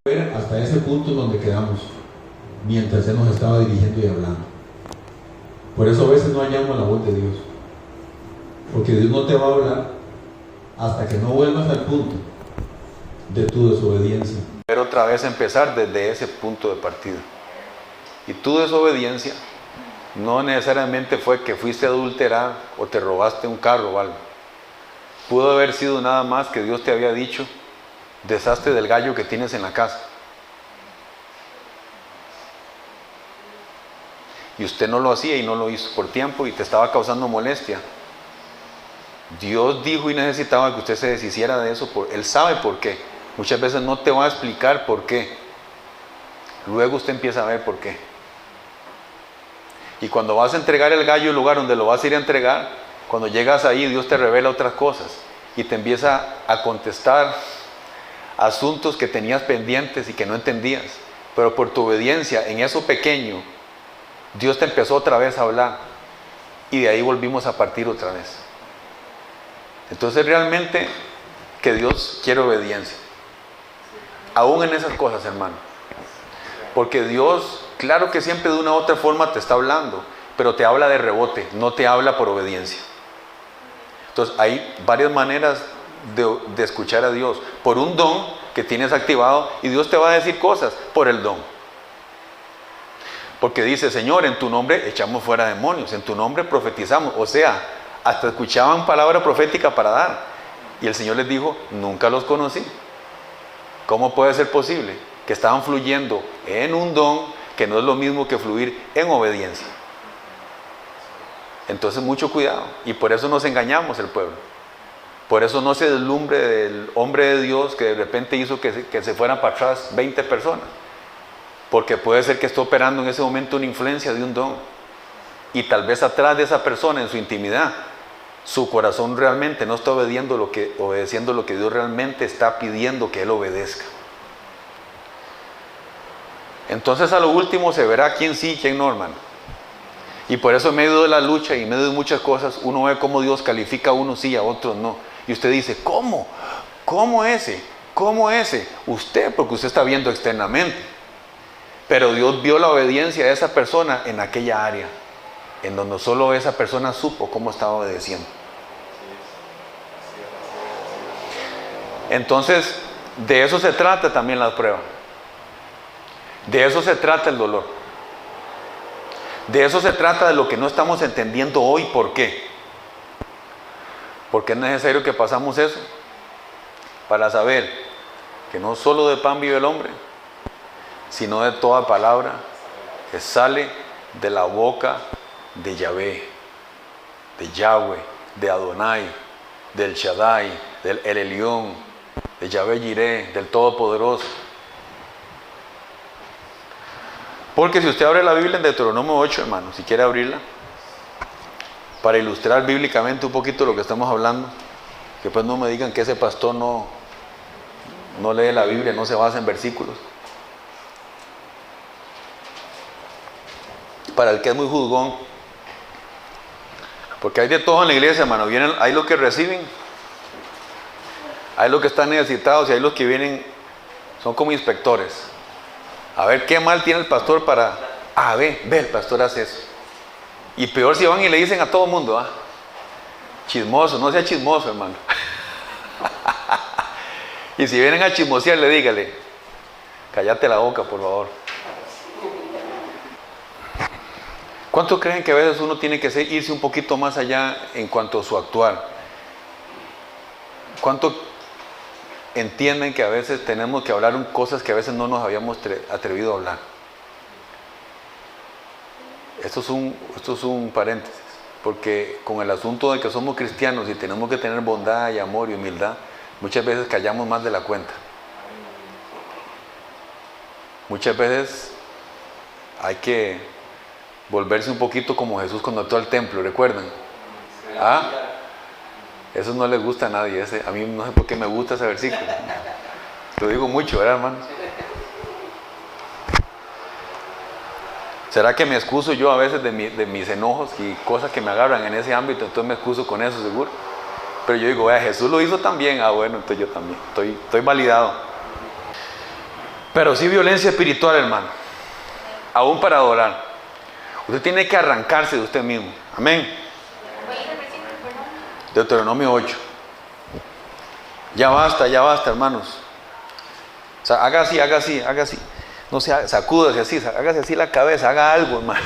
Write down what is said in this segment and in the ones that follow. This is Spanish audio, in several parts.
Hasta ese punto en donde quedamos, mientras Él nos estaba dirigiendo y hablando. Por eso a veces no hallamos la voz de Dios, porque Dios no te va a hablar hasta que no vuelvas al punto de tu desobediencia. Pero otra vez empezar desde ese punto de partida. Y tu desobediencia no necesariamente fue que fuiste a adulterar o te robaste un carro o algo. Pudo haber sido nada más que Dios te había dicho: deshazte del gallo que tienes en la casa. Y usted no lo hacía y no lo hizo por tiempo y te estaba causando molestia. Dios dijo y necesitaba que usted se deshiciera de eso. Él sabe por qué. Muchas veces no te va a explicar por qué. Luego usted empieza a ver por qué. Y cuando vas a entregar el gallo al lugar donde lo vas a ir a entregar, cuando llegas ahí, Dios te revela otras cosas y te empieza a contestar asuntos que tenías pendientes y que no entendías. Pero por tu obediencia en eso pequeño, Dios te empezó otra vez a hablar y de ahí volvimos a partir otra vez. Entonces realmente que Dios quiere obediencia, aún en esas cosas, hermano. Porque Dios, claro que siempre de una u otra forma te está hablando, pero te habla de rebote, no te habla por obediencia. Entonces hay varias maneras de escuchar a Dios. Por un don que tienes activado, y Dios te va a decir cosas por el don. Porque dice: Señor, en tu nombre echamos fuera demonios, en tu nombre profetizamos. O sea, hasta escuchaban palabra profética para dar. Y el Señor les dijo: nunca los conocí. ¿Cómo puede ser posible? Que estaban fluyendo en un don que no es lo mismo que fluir en obediencia. Entonces mucho cuidado. Y por eso nos engañamos el pueblo. Por eso no se deslumbre del hombre de Dios que de repente hizo que se fueran para atrás 20 personas. Porque puede ser que esté operando en ese momento una influencia de un don. Y tal vez atrás de esa persona, en su intimidad, su corazón realmente no está obedeciendo lo que Dios realmente está pidiendo que él obedezca. Entonces a lo último se verá quién sí y quién no, hermano. Y por eso en medio de la lucha y en medio de muchas cosas, uno ve cómo Dios califica a unos sí y a otros no. Y usted dice: ¿cómo? ¿Cómo ese? ¿Cómo ese? Usted, porque usted está viendo externamente. Pero Dios vio la obediencia de esa persona en aquella área, en donde solo esa persona supo cómo estaba obedeciendo. Entonces, de eso se trata también la prueba. De eso se trata el dolor. De eso se trata de lo que no estamos entendiendo hoy. ¿Por qué? Porque es necesario que pasamos eso para saber que no solo de pan vive el hombre, sino de toda palabra que sale de la boca de Yahvé, de Yahweh, de Adonai, del Shaddai, del El Elión, de Yahvé Jireh, del Todopoderoso. Porque si usted abre la Biblia en Deuteronomio 8, hermano, si quiere abrirla, para ilustrar bíblicamente un poquito lo que estamos hablando, que pues no me digan que ese pastor no lee la Biblia, no se basa en versículos. Para el que es muy juzgón, porque hay de todo en la iglesia, hermano. Hay los que reciben, hay los que están necesitados y hay los que vienen, son como inspectores. A ver qué mal tiene el pastor para... ve, el pastor hace eso. Y peor si van y le dicen a todo el mundo, chismoso, no sea chismoso, hermano. Y si vienen a chismosearle, dígale: cállate la boca, por favor. ¿Cuánto creen que a veces uno tiene que irse un poquito más allá en cuanto a su actuar? ¿Cuánto entienden que a veces tenemos que hablar cosas que a veces no nos habíamos atrevido a hablar? Esto es un paréntesis, porque con el asunto de que somos cristianos y tenemos que tener bondad y amor y humildad, muchas veces callamos más de la cuenta. Muchas veces hay que volverse un poquito como Jesús cuando entró al templo, ¿recuerdan? Eso no le gusta a nadie. A mí no sé por qué me gusta ese versículo. Lo digo mucho, ¿verdad, hermano? ¿Será que me excuso yo a veces de mis enojos y cosas que me agarran en ese ámbito? Entonces me excuso con eso, seguro. Pero yo digo: Jesús lo hizo también. Bueno, entonces yo también. Estoy validado. Pero sí violencia espiritual, hermano. Aún para adorar. Usted tiene que arrancarse de usted mismo. Amén. Deuteronomio 8. Ya basta, hermanos. O sea, haga así. No se sacúdase así, hágase así la cabeza, haga algo, hermano.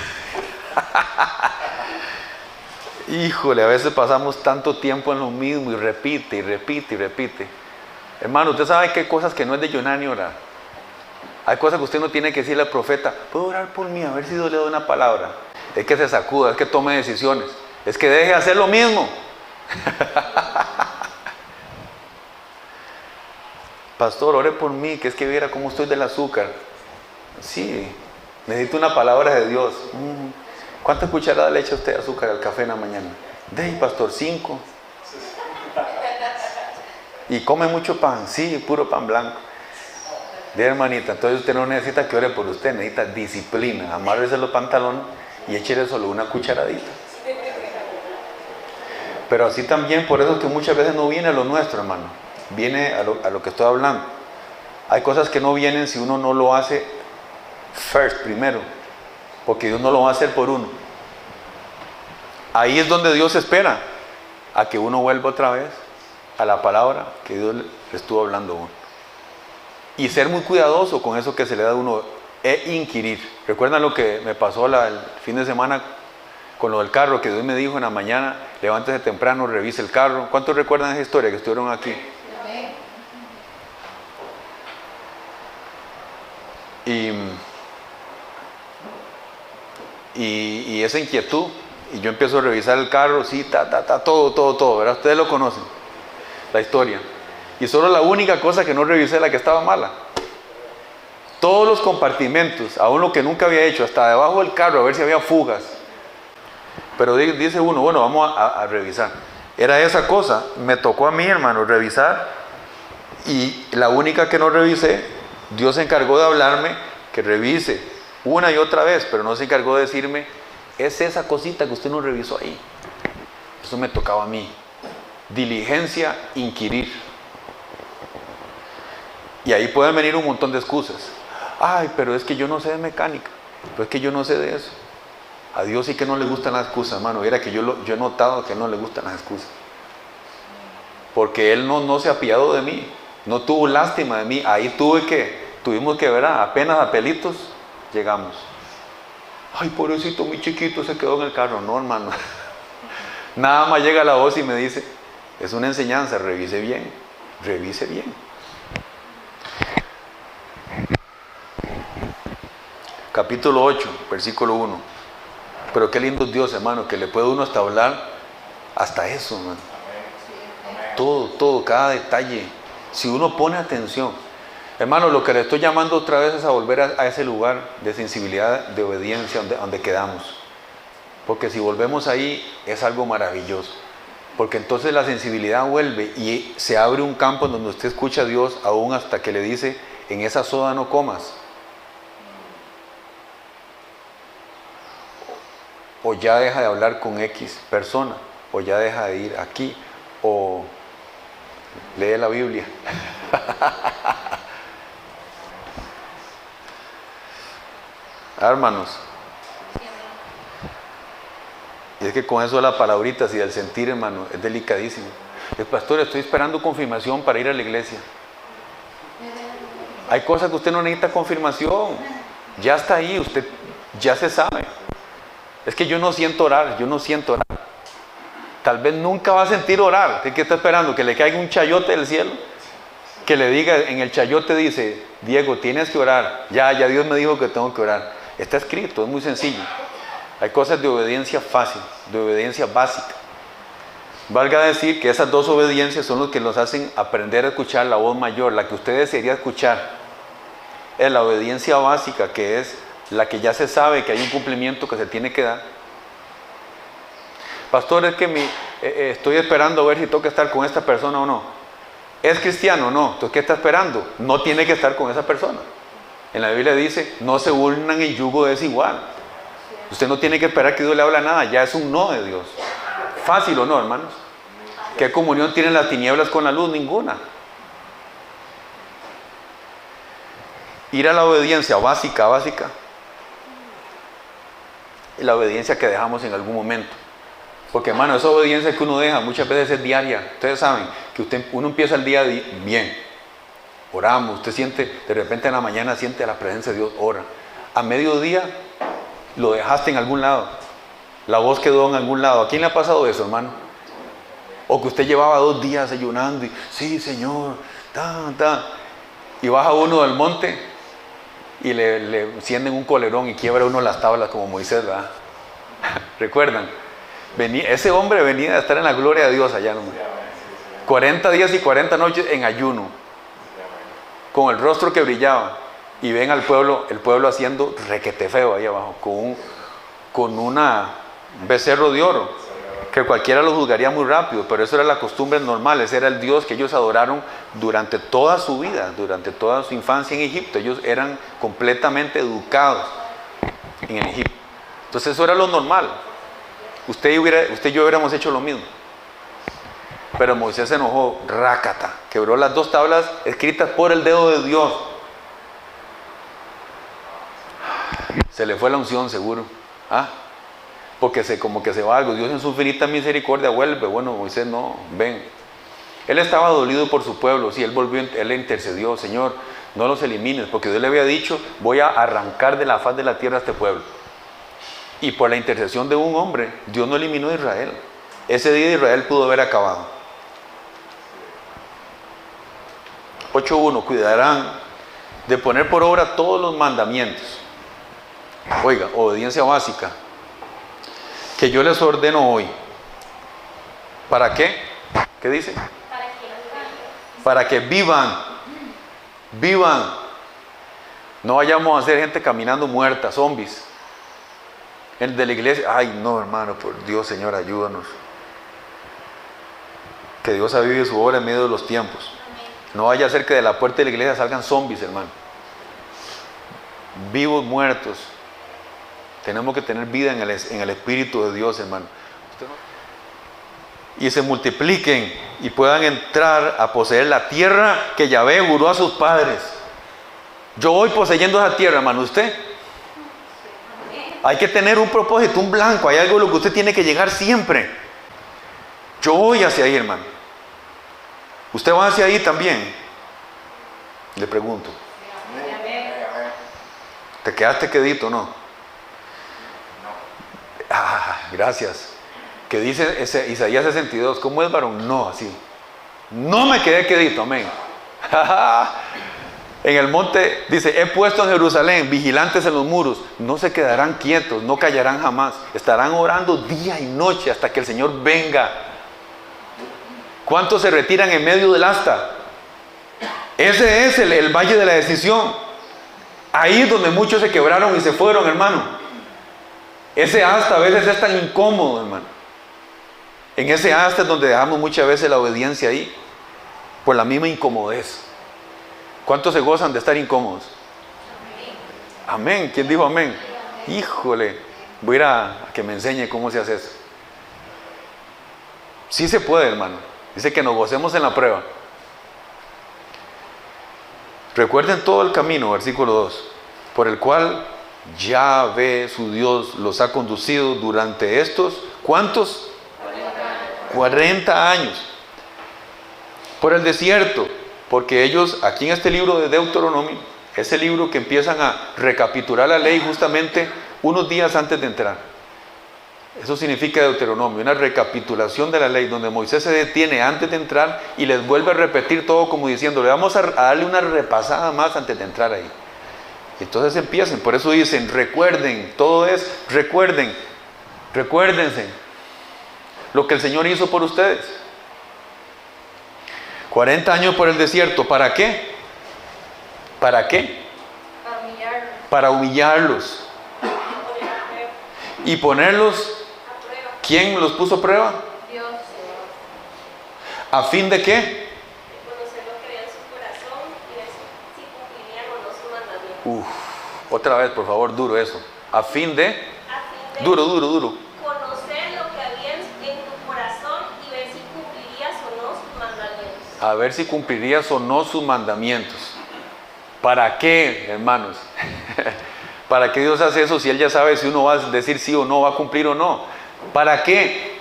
Híjole, a veces pasamos tanto tiempo en lo mismo y repite. Hermano, usted sabe que hay cosas que no es de llorar ni orar. Hay cosas que usted no tiene que decirle al profeta, ¿puedo orar por mí? A ver si Dios le da una palabra. Es que se sacuda, es que tome decisiones. Es que deje de hacer lo mismo. Pastor, ore por mí, que es que viera cómo estoy del azúcar. Sí, necesito una palabra de Dios. ¿Cuántas cucharadas le echa usted de azúcar al café en la mañana? Pastor, 5. ¿Y come mucho pan? Sí, puro pan blanco. Hermanita, entonces usted no necesita que ore por usted, necesita disciplina. Amárrese los pantalones y échele solo una cucharadita. Pero así también, por eso es que muchas veces no viene a lo nuestro, hermano. Viene a lo que estoy hablando. Hay cosas que no vienen si uno no lo hace primero, porque Dios no lo va a hacer por uno. Ahí es donde Dios espera a que uno vuelva otra vez a la palabra que Dios le estuvo hablando a uno. Y ser muy cuidadoso con eso que se le da a uno e inquirir. ¿Recuerdan lo que me pasó el fin de semana con lo del carro? Que Dios me dijo en la mañana, levántese temprano, revise el carro. ¿Cuántos recuerdan esa historia que estuvieron aquí? Y esa inquietud, y yo empiezo a revisar el carro, sí, todo, ¿verdad? Ustedes lo conocen, la historia. Y solo la única cosa que no revisé, la que estaba mala. Todos los compartimentos, aún lo que nunca había hecho, hasta debajo del carro, a ver si había fugas. Pero dice uno, bueno, vamos a revisar. Era esa cosa, me tocó a mí, hermano, revisar. Y la única que no revisé, Dios se encargó de hablarme que revise una y otra vez, pero no se encargó de decirme, es esa cosita que usted no revisó ahí. Eso me tocaba a mí. Diligencia, inquirir. Y ahí pueden venir un montón de excusas. Ay, pero es que yo no sé de mecánica, pero es que yo no sé de eso. A Dios sí que no le gustan las excusas, hermano. Era que yo he notado que no le gustan las excusas. Porque Él no se apiadó de mí, no tuvo lástima de mí. Ahí tuvimos que ver, apenas a pelitos llegamos. Ay, pobrecito, muy chiquito, se quedó en el carro. No, hermano. Nada más llega la voz y me dice, es una enseñanza, revise bien. Capítulo 8, versículo 1. Pero qué lindo es Dios, hermano, que le puede uno hasta hablar hasta eso, hermano. Todo, cada detalle. Si uno pone atención. Hermano, lo que le estoy llamando otra vez es a volver a ese lugar de sensibilidad, de obediencia, donde quedamos. Porque si volvemos ahí, es algo maravilloso. Porque entonces la sensibilidad vuelve y se abre un campo en donde usted escucha a Dios aún hasta que le dice, en esa soda no comas. O ya deja de hablar con X persona, o ya deja de ir aquí, o lee la Biblia. Hermanos, y es que con eso de las palabritas y del sentir, hermano, es delicadísimo. El pastor, estoy esperando confirmación para ir a la iglesia. Hay cosas que usted no necesita confirmación, ya está ahí, usted ya se sabe. Es que yo no siento orar. Tal vez nunca va a sentir orar. ¿Qué está esperando? ¿Que le caiga un chayote del cielo? Que le diga, en el chayote dice, Diego, tienes que orar. Ya Dios me dijo que tengo que orar. Está escrito, es muy sencillo. Hay cosas de obediencia fácil, de obediencia básica. Valga decir que esas dos obediencias son los que nos hacen aprender a escuchar la voz mayor, la que usted desearía escuchar. Es la obediencia básica, que es la que ya se sabe que hay un cumplimiento que se tiene que dar. Pastor, es que estoy esperando a ver si tengo que estar con esta persona o no. ¿Es cristiano o no? Entonces, ¿qué está esperando? No tiene que estar con esa persona. En la Biblia dice, no se unan en yugo desigual. Usted no tiene que esperar que Dios le hable nada, ya es un no de Dios. ¿Fácil o no, hermanos? ¿Qué comunión tienen las tinieblas con la luz? Ninguna. ir a la obediencia básica, y la obediencia que dejamos en algún momento. Porque hermano, esa obediencia que uno deja muchas veces es diaria. Ustedes saben que uno empieza el día bien, oramos, usted siente, de repente en la mañana siente la presencia de Dios, ora. A mediodía lo dejaste en algún lado, la voz quedó en algún lado. ¿A quién le ha pasado eso, hermano? O que usted llevaba 2 días ayunando y, sí, Señor, y baja uno del monte y le encienden un colerón y quiebra uno las tablas como Moisés, ¿verdad? ¿Recuerdan? Ese hombre venía a estar en la gloria de Dios allá, ¿no? 40 días y 40 noches en ayuno, con el rostro que brillaba, y ven al pueblo, el pueblo haciendo requete feo ahí abajo, con un becerro de oro, que cualquiera lo juzgaría muy rápido, pero eso era la costumbre normal. Ese era el Dios que ellos adoraron durante toda su vida, durante toda su infancia en Egipto. Ellos eran completamente educados en Egipto. Entonces eso era lo normal. Usted y yo hubiéramos hecho lo mismo. Pero Moisés se enojó, rácata, quebró las 2 tablas escritas por el dedo de Dios. Se le fue la unción seguro. Porque como que se va algo. Dios en su infinita misericordia vuelve. Bueno, Moisés no, ven. Él estaba dolido por su pueblo. Sí, él volvió, él le intercedió. Señor, no los elimines, porque Dios le había dicho, voy a arrancar de la faz de la tierra a este pueblo. Y por la intercesión de un hombre, Dios no eliminó a Israel. Ese día Israel pudo haber acabado. 8.1. Cuidarán de poner por obra todos los mandamientos. Oiga, obediencia básica que yo les ordeno hoy. ¿Para qué? ¿Qué dice? Para que vivan. Vivan. No vayamos a ser gente caminando muerta, zombies. El de la iglesia, ay no hermano, por Dios, Señor, ayúdanos. Que Dios avive su obra en medio de los tiempos. No vaya a ser que de la puerta de la iglesia salgan zombies, hermano. Vivos, muertos. Tenemos que tener vida en el Espíritu de Dios, hermano. Y se multipliquen y puedan entrar a poseer la tierra que Yahvé juró a sus padres. Yo voy poseyendo esa tierra, hermano. ¿Usted? Hay que tener un propósito, un blanco. Hay algo a lo que usted tiene que llegar siempre. Yo voy hacia ahí, hermano. ¿Usted va hacia ahí también? Le pregunto. ¿Te quedaste quedito, no? Gracias. Que dice Isaías 62, ¿cómo es, varón? No, así. No me quedé quedito, amén. En el monte dice, he puesto en Jerusalén vigilantes en los muros, no se quedarán quietos, no callarán jamás, estarán orando día y noche hasta que el Señor venga. ¿Cuántos se retiran en medio del asta? Ese es el valle de la decisión. Ahí es donde muchos se quebraron y se fueron, hermano. Ese asta a veces es tan incómodo, hermano. En ese asta es donde dejamos muchas veces la obediencia ahí, por la misma incomodez. ¿Cuántos se gozan de estar incómodos? Amén. ¿Quién dijo amén? Híjole, voy a ir a que me enseñe cómo se hace eso. Sí se puede, hermano. Dice que nos gocemos en la prueba. Recuerden todo el camino, versículo 2, por el cual Yahvé, su Dios, los ha conducido durante estos, ¿cuántos? 40 años. Por el desierto. Porque ellos, aquí en este libro de Deuteronomio, es el libro que empiezan a recapitular la ley justamente unos días antes de entrar. Eso significa Deuteronomio, una recapitulación de la ley, donde Moisés se detiene antes de entrar y les vuelve a repetir todo como diciendo, le vamos a darle una repasada más antes de entrar ahí. Entonces empiecen, por eso dicen, recuerden, todo es, recuérdense lo que el Señor hizo por ustedes. 40 años por el desierto, ¿para qué? ¿Para qué? Para humillarlos. Y ponerlos, ¿quién los puso a prueba? Dios. ¿A fin de qué? De conocer lo que había en su corazón y ver si cumplirían o no su mandamiento. Otra vez, por favor, duro eso. A fin de, duro. Conocer lo que había en tu corazón y ver si cumplirías o no sus mandamientos. A ver si cumplirías o no sus mandamientos. ¿Para qué, hermanos? ¿Para qué Dios hace eso si Él ya sabe si uno va a decir sí o no, va a cumplir o no? ¿Para qué?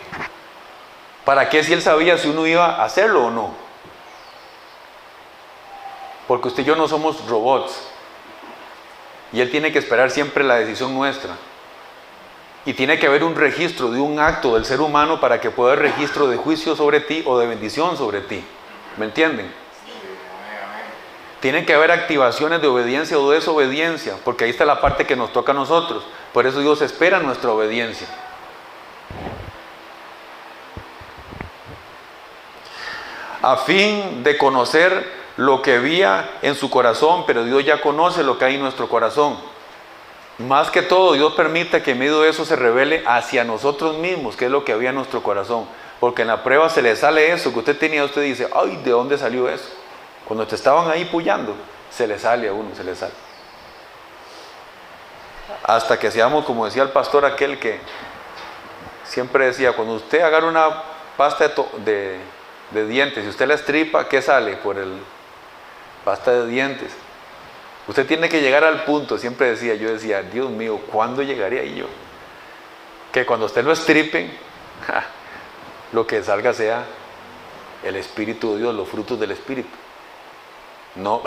¿Para qué si Él sabía si uno iba a hacerlo o no? Porque usted y yo no somos robots. Y Él tiene que esperar siempre la decisión nuestra. Y tiene que haber un registro de un acto del ser humano para que pueda haber registro de juicio sobre ti o de bendición sobre ti. ¿Me entienden? Tienen que haber activaciones de obediencia o desobediencia, porque ahí está la parte que nos toca a nosotros. Por eso Dios espera nuestra obediencia. A fin de conocer lo que había en su corazón, pero Dios ya conoce lo que hay en nuestro corazón. Más que todo, Dios permite que en medio de eso se revele hacia nosotros mismos, qué es lo que había en nuestro corazón. Porque en la prueba se le sale eso que usted tenía, usted dice, ay, ¿de dónde salió eso? Cuando te estaban ahí puyando, se le sale a uno, se le sale. Hasta que seamos, como decía el pastor aquel que siempre decía, cuando usted agarra una pasta de dientes y usted la estripa, ¿qué sale por el pasta de dientes? Usted tiene que llegar al punto, siempre decía, yo decía, Dios mío, ¿cuándo llegaría yo? Que cuando usted lo estripen, lo que salga sea el Espíritu de Dios, los frutos del Espíritu. No,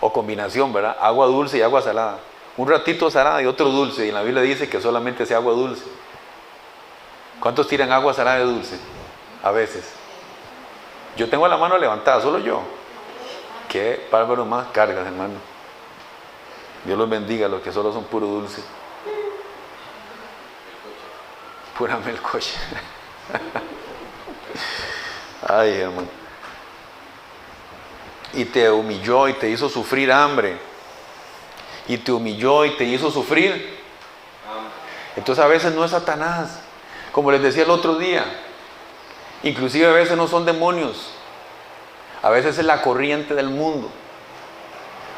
o combinación, ¿verdad? Agua dulce y agua salada. Un ratito salada y otro dulce, y en la Biblia dice que solamente sea agua dulce. ¿Cuántos tiran agua salada de dulce? A veces. Yo tengo la mano levantada, solo yo. Qué bárbaro más cargas, hermano. Dios los bendiga, los que solo son puro dulce. Pura melcocha. Ay, hermano. Y te humilló y te hizo sufrir hambre. Y te humilló y te hizo sufrir. Entonces a veces no es Satanás. Como les decía el otro día. Inclusive a veces no son demonios. A veces es la corriente del mundo.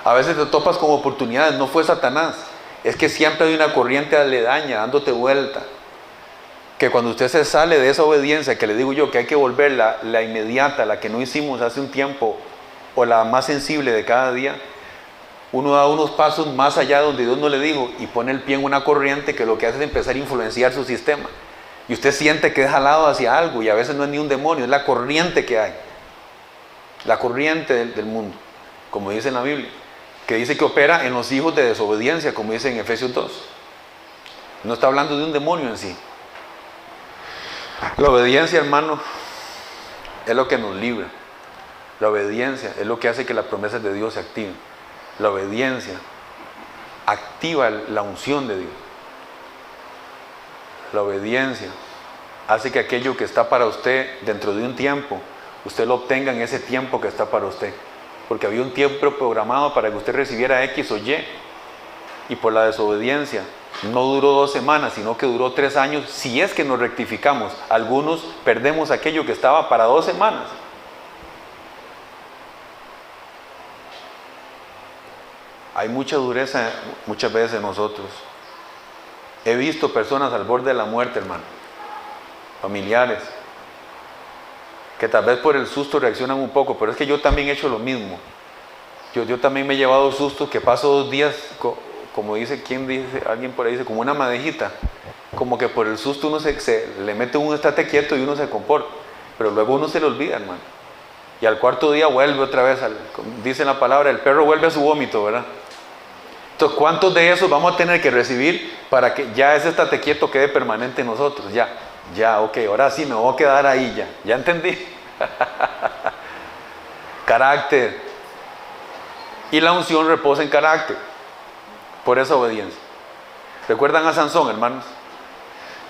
A veces te topas con oportunidades. No fue Satanás. Es que siempre hay una corriente aledaña dándote vuelta. Que cuando usted se sale de esa obediencia, que le digo yo que hay que volver la inmediata, la que no hicimos hace un tiempo, o la más sensible de cada día, uno da unos pasos más allá donde Dios no le dijo y pone el pie en una corriente que lo que hace es empezar a influenciar su sistema. Y usted siente que es jalado hacia algo y a veces no es ni un demonio, es la corriente que hay. La corriente del mundo, como dice en la Biblia, que dice que opera en los hijos de desobediencia, como dice en Efesios 2. No está hablando de un demonio en sí. La obediencia, hermano, es lo que nos libra. La obediencia es lo que hace que las promesas de Dios se activen. La obediencia activa la unción de Dios. La obediencia hace que aquello que está para usted dentro de un tiempo, usted lo obtenga en ese tiempo que está para usted. Porque había un tiempo programado para que usted recibiera X o Y. Y por la desobediencia no duró 2 semanas, sino que duró 3 años. Si es que nos rectificamos, algunos perdemos aquello que estaba para 2 semanas. Hay mucha dureza muchas veces en nosotros. He visto personas al borde de la muerte, hermano. Familiares. Que tal vez por el susto reaccionan un poco, pero es que yo también he hecho lo mismo. Yo también me he llevado sustos que paso 2 días, como dice, ¿quién dice? Alguien por ahí dice, como una madejita. Como que por el susto uno se le mete un estate quieto y uno se comporta. Pero luego uno se le olvida, hermano. Y al 4.º día vuelve otra vez, dice la palabra, el perro vuelve a su vómito, ¿verdad? Entonces, ¿cuántos de esos vamos a tener que recibir para que ya ese estate quieto quede permanente en nosotros? Ya, ok, ahora sí me voy a quedar ahí ya entendí. Carácter. Y la unción reposa en carácter, por esa obediencia. ¿Recuerdan a Sansón, hermanos?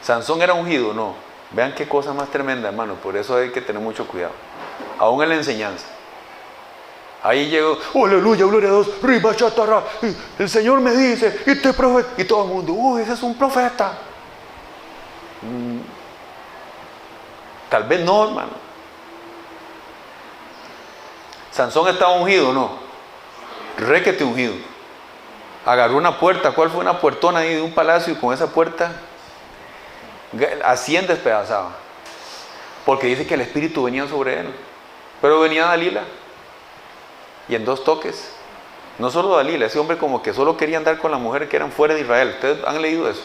Sansón era ungido, no. Vean qué cosa más tremenda, hermano, por eso hay que tener mucho cuidado. Aún en la enseñanza. Ahí llegó, oh, aleluya, gloria a Dios, el Señor me dice, y te profeta, y todo el mundo, ese es un profeta. Tal vez no, hermano. Sansón estaba ungido, ¿no? Requete ungido. Agarró una puerta, ¿cuál fue? Una puertona ahí de un palacio, y con esa puerta a 100 despedazaba. Porque dice que el espíritu venía sobre él. Pero venía Dalila. y en 2 toques. No solo Dalila, ese hombre como que solo quería andar con las mujeres que eran fuera de Israel. ¿Ustedes han leído eso?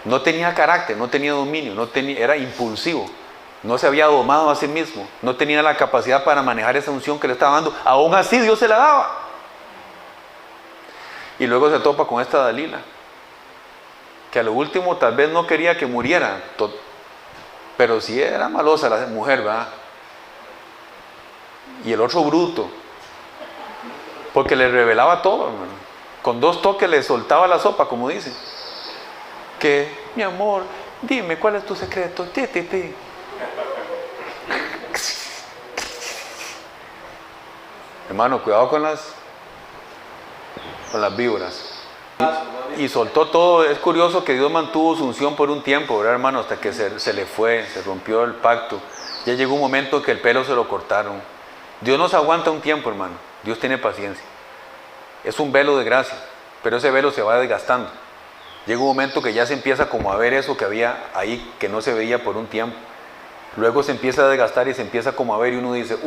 No tenía carácter, no tenía dominio, era impulsivo. No se había domado a sí mismo. No tenía la capacidad para manejar esa unción que le estaba dando. Aún así Dios se la daba. Y luego se topa con esta Dalila, que a lo último tal vez no quería que muriera, pero sí era malosa la mujer, ¿verdad? Y el otro bruto, porque le revelaba todo, hermano. Con 2 toques le soltaba la sopa, como dicen. Que, mi amor, dime, ¿cuál es tu secreto? Hermano, cuidado con las víboras. Y soltó todo. Es curioso que Dios mantuvo su unción por un tiempo, ¿verdad, hermano? Hasta que se le fue, se rompió el pacto. Ya llegó un momento que el pelo se lo cortaron. Dios nos aguanta un tiempo, hermano. Dios tiene paciencia. Es un velo de gracia, pero ese velo se va desgastando. Llega un momento que ya se empieza como a ver eso que había ahí, que no se veía por un tiempo. Luego se empieza a desgastar y se empieza como a ver y uno dice,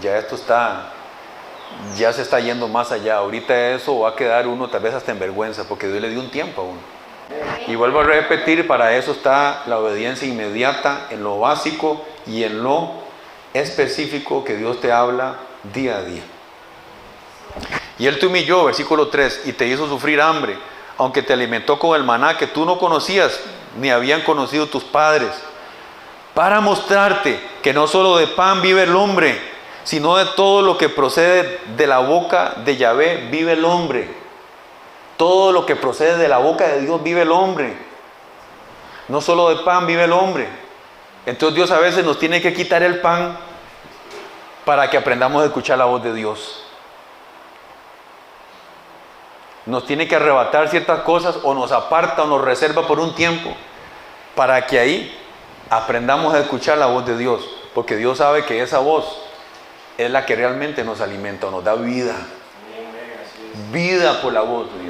ya esto está... ya se está yendo más allá. Ahorita eso va a quedar uno tal vez hasta en vergüenza, porque Dios le dio un tiempo a uno. Y vuelvo a repetir, para eso está la obediencia inmediata en lo básico y en lo específico que Dios te habla día a día. Y Él te humilló, versículo 3, y te hizo sufrir hambre, aunque te alimentó con el maná que tú no conocías, ni habían conocido tus padres, para mostrarte que no solo de pan vive el hombre, sino de todo lo que procede de la boca de Yahvé vive el hombre. Todo lo que procede de la boca de Dios vive el hombre. No solo de pan vive el hombre. Entonces Dios a veces nos tiene que quitar el pan para que aprendamos a escuchar la voz de Dios. Nos tiene que arrebatar ciertas cosas, o nos aparta o nos reserva por un tiempo, para que ahí aprendamos a escuchar la voz de Dios. Porque Dios sabe que esa voz es la que realmente nos alimenta o nos da vida. Vida por la voz de Dios.